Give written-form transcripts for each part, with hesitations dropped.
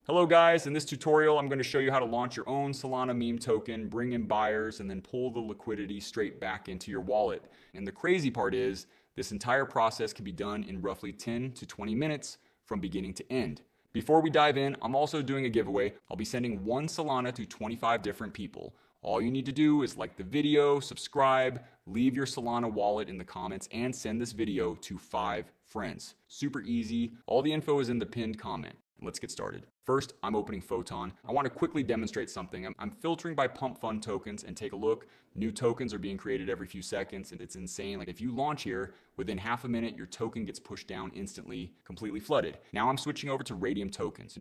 Hello guys, in this tutorial I'm going to show you how to launch your own Solana meme token, bring in buyers, and then pull the liquidity straight back into your wallet. And the crazy part is, this entire process can be done in roughly 10 to 20 minutes from beginning to end. Before we dive in, I'm also doing a giveaway. I'll be sending one Solana to 25 different people. All you need to do is like the video, subscribe, leave your Solana wallet in the comments, and send this video to 5 friends. Super easy. All the info is in the pinned comment. Let's get started. First, I'm opening Photon. I want to quickly demonstrate something. I'm filtering by pump fund tokens, and take a look. New tokens are being created every few seconds, and it's insane. Like if you launch here, within half a minute, your token gets pushed down instantly, completely flooded. Now I'm switching over to Radium tokens.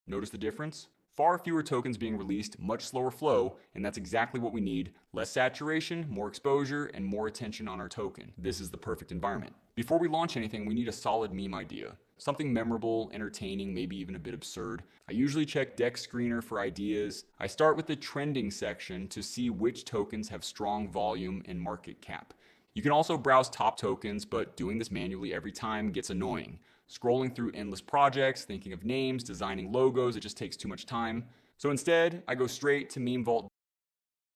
Notice the difference? Far fewer tokens being released, much slower flow, and that's exactly what we need. Less saturation, more exposure, and more attention on our token. This is the perfect environment. Before we launch anything, we need a solid meme idea. Something memorable, entertaining, maybe even a bit absurd. I usually check Deck Screener for ideas. I start with the trending section to see which tokens have strong volume and market cap. You can also browse top tokens, but doing this manually every time gets annoying. Scrolling through endless projects, thinking of names, designing logos, it just takes too much time. So instead, I go straight to Meme Vault.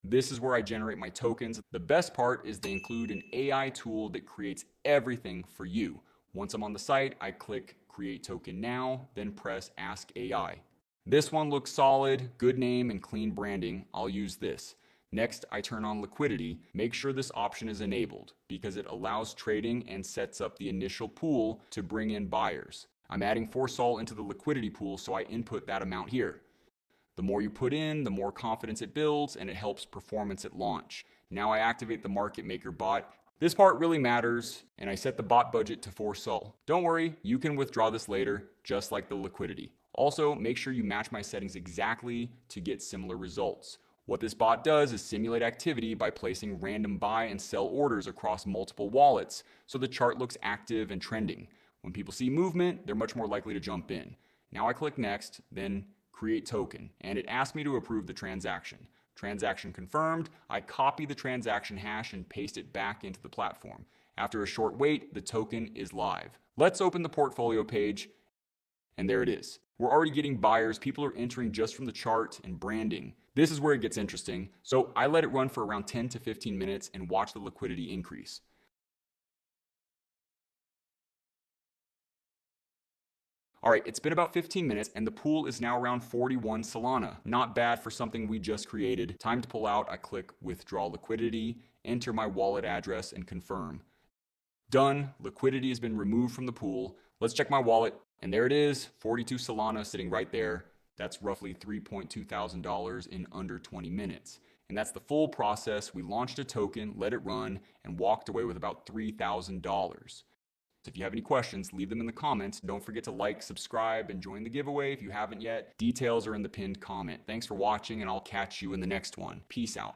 This is where I generate my tokens. The best part is they include an AI tool that creates everything for you. Once I'm on the site, I click Create Token Now, then press Ask AI. This one looks solid, good name and clean branding. I'll use this. Next, I turn on liquidity. Make sure this option is enabled because it allows trading and sets up the initial pool to bring in buyers. I'm adding 4 Sol into the liquidity pool, so I input that amount here. The more you put in, the more confidence it builds, and it helps performance at launch. Now I activate the market maker bot. This part really matters, and I set the bot budget to 4 Sol. Don't worry, you can withdraw this later, just like the liquidity. Also, make sure you match my settings exactly to get similar results. What this bot does is simulate activity by placing random buy and sell orders across multiple wallets, so the chart looks active and trending. When people see movement, they're much more likely to jump in. Now I click Next, then Create Token, and it asks me to approve the transaction. Transaction confirmed. I copy the transaction hash and paste it back into the platform. After a short wait, the token is live. Let's open the portfolio page, and there it is. We're already getting buyers. People are entering just from the chart and branding. This is where it gets interesting. So I let it run for around 10 to 15 minutes and watch the liquidity increase. All right, it's been about 15 minutes and the pool is now around 41 Solana. Not bad for something we just created. Time to pull out. I click Withdraw Liquidity, enter my wallet address, and confirm. Done. Liquidity has been removed from the pool. Let's check my wallet. And there it is, 42 Solana sitting right there. That's roughly $3.2 thousand in under 20 minutes. And that's the full process. We launched a token, let it run, and walked away with about $3,000. If you have any questions, leave them in the comments. Don't forget to like, subscribe, and join the giveaway if you haven't yet. Details are in the pinned comment. Thanks for watching, and I'll catch you in the next one. Peace out.